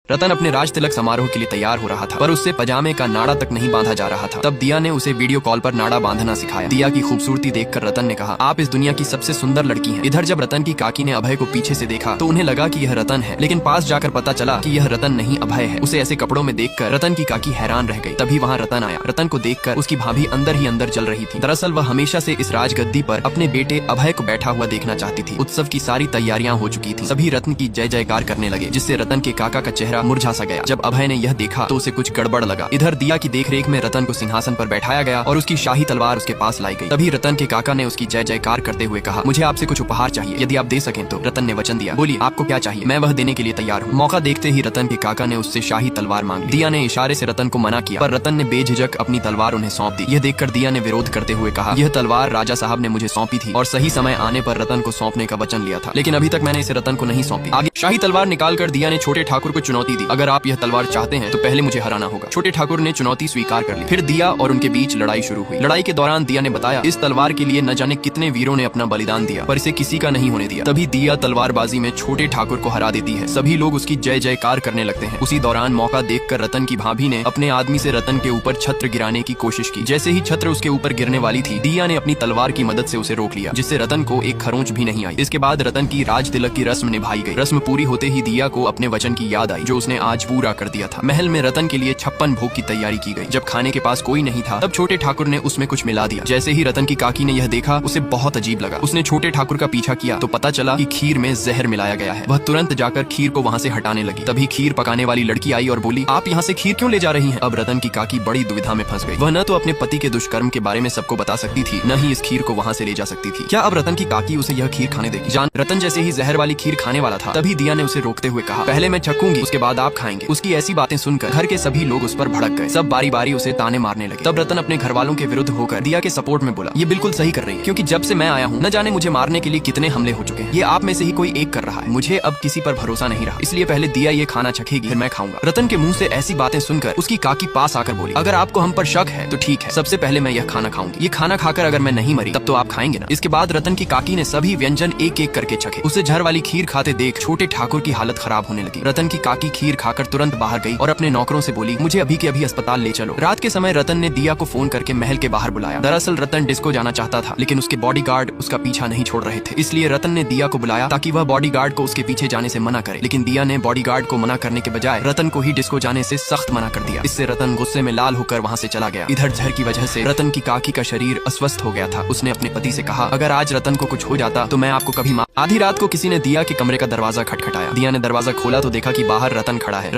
रतन अपने राज तिलक समारोह के लिए तैयार हो रहा था, पर उससे पजामे का नाड़ा तक नहीं बांधा जा रहा था। तब दिया ने उसे वीडियो कॉल पर नाड़ा बांधना सिखाया। दिया की खूबसूरती देखकर रतन ने कहा, आप इस दुनिया की सबसे सुंदर लड़की हैं। इधर जब रतन की काकी ने अभय को पीछे से देखा तो उन्हें लगा कि यह रतन है, लेकिन पास जाकर पता चला कि यह रतन नहीं अभय है। उसे ऐसे कपड़ों में देखकर रतन की काकी हैरान रह गई। तभी वहाँ रतन आया। रतन को देखकर उसकी भाभी अंदर ही अंदर जल रही थी। दरअसल वह हमेशा से इस राजगद्दी पर अपने बेटे अभय को बैठा हुआ देखना चाहती थी। उत्सव की सारी तैयारियां हो चुकी थी। सभी रतन की जय जयकार करने लगे, जिससे रतन के काका का चेहरा मुरझा सा गया। जब अभय ने यह देखा तो उसे कुछ गड़बड़ लगा। इधर दिया की देखरेख में रतन को सिंहासन पर बैठाया गया और उसकी शाही तलवार उसके पास लाई गई। तभी रतन के काका ने उसकी जय जयकार करते हुए कहा, मुझे आपसे कुछ उपहार चाहिए, यदि आप दे सकें तो। रतन ने वचन दिया, बोलिए आपको क्या चाहिए, मैं वह देने के लिए तैयार हूँ। मौका देखते ही रतन के काका ने उससे शाही तलवार मांग ली। दिया ने इशारे से रतन को मना किया, पर रतन ने बेझिझक अपनी तलवार उन्हें सौंप दी। यह देखकर दिया ने विरोध करते हुए कहा, यह तलवार राजा साहब ने मुझे सौंपी थी और सही समय आने पर रतन को सौंपने का वचन लिया था, लेकिन अभी तक मैंने इसे रतन को नहीं सौंपी। आगे शाही तलवार निकालकर दिया ने छोटे ठाकुर को चुनौती दी, अगर आप यह तलवार चाहते हैं तो पहले मुझे हराना होगा। छोटे ठाकुर ने चुनौती स्वीकार कर ली। फिर दिया और उनके बीच लड़ाई शुरू हुई। लड़ाई के दौरान दिया ने बताया, इस तलवार के लिए न जाने कितने वीरों ने अपना बलिदान दिया, पर इसे किसी का नहीं होने दिया। तभी दिया तलवारबाजी में छोटे ठाकुर को हरा देती है। सभी लोग उसकी जय जयकार करने लगते हैं। उसी दौरान मौका देखकर रतन की भाभी ने अपने आदमी से रतन के ऊपर छत्र गिराने की कोशिश की। जैसे ही छत्र उसके ऊपर गिरने वाली थी, दिया ने अपनी तलवार की मदद से उसे रोक लिया, जिससे रतन को एक खरोंच भी नहीं आई। इसके बाद रतन की राज तिलक की रस्म निभाई गई। रस्म पूरी होते ही दिया को अपने वचन की याद आई, जो उसने आज पूरा कर दिया था। महल में रतन के लिए 56 भोग की तैयारी की गई। जब खाने के पास कोई नहीं था, तब छोटे ठाकुर ने उसमें कुछ मिला दिया। जैसे ही रतन की काकी ने यह देखा, उसे बहुत अजीब लगा। उसने छोटे ठाकुर का पीछा किया तो पता चला कि खीर में जहर मिलाया गया है। वह तुरंत जाकर खीर को वहाँ से हटाने लगी। तभी खीर पकाने वाली लड़की आई और बोली, आप यहाँ से खीर क्यों ले जा रही हैं? अब रतन की काकी बड़ी दुविधा में फंस गई। वह न तो अपने पति के दुष्कर्म के बारे में सबको बता सकती थी, न ही इस खीर को वहाँ से ले जा सकती थी। क्या अब रतन की काकी उसे यह खीर खाने देगी? रतन जैसे ही जहर वाली खीर खाने वाला था, तभी दिया ने उसे रोकते हुए कहा, पहले मैं चखूंगी, उसके बाद आप खाएंगे। उसकी ऐसी बातें सुनकर घर के सभी लोग उस पर भड़क गए। सब बारी बारी उसे ताने मारने लगे। तब रतन अपने घर वालों के विरुद्ध होकर दिया के सपोर्ट में बोला, ये बिल्कुल सही कर रही है, क्योंकि जब से मैं आया हूँ न जाने मुझे मारने के लिए कितने हमले हो चुके हैं। ये आप में से ही कोई एक कर रहा है। मुझे अब किसी पर भरोसा नहीं रहा, इसलिए पहले दिया ये खाना चखेगी, फिर मैं खाऊंगा। रतन के मुंह से ऐसी बातें सुनकर उसकी काकी पास आकर बोली, अगर आपको हम पर शक है तो ठीक है, सबसे पहले मैं यह खाना खाऊंगी। ये खाना खाकर अगर मैं नहीं मरी तब तो आप खाएंगे ना। इसके बाद रतन की काकी ने सभी व्यंजन एक एक करके चखे। उसे जहर वाली खीर खाते देख छोटे ठाकुर की हालत खराब होने लगी। रतन की काकी खीर खाकर तुरंत बाहर गई और अपने नौकरों से बोली, मुझे अभी के अभी अस्पताल ले चलो। रात के समय रतन ने दिया को फोन करके महल के बाहर बुलाया। दरअसल रतन डिस्को जाना चाहता था, लेकिन उसके बॉडीगार्ड उसका पीछा नहीं छोड़ रहे थे। इसलिए रतन ने दिया को बुलाया ताकि वह बॉडीगार्ड को उसके पीछे जाने से मना करे, लेकिन दिया ने बॉडीगार्ड को मना करने के बजाय रतन को ही डिस्को जाने से सख्त मना कर दिया। इससे रतन गुस्से में लाल होकर वहाँ से चला गया। इधर जहर की वजह से रतन की काकी का शरीर अस्वस्थ हो गया था। उसने अपने पति से कहा, अगर आज रतन को कुछ हो जाता तो मैं आपको कभी आधी रात को किसी ने दिया के कमरे का दरवाजा खटखटाया। दिया ने दरवाजा खोला तो देखा कि बाहर रतन खड़ा है।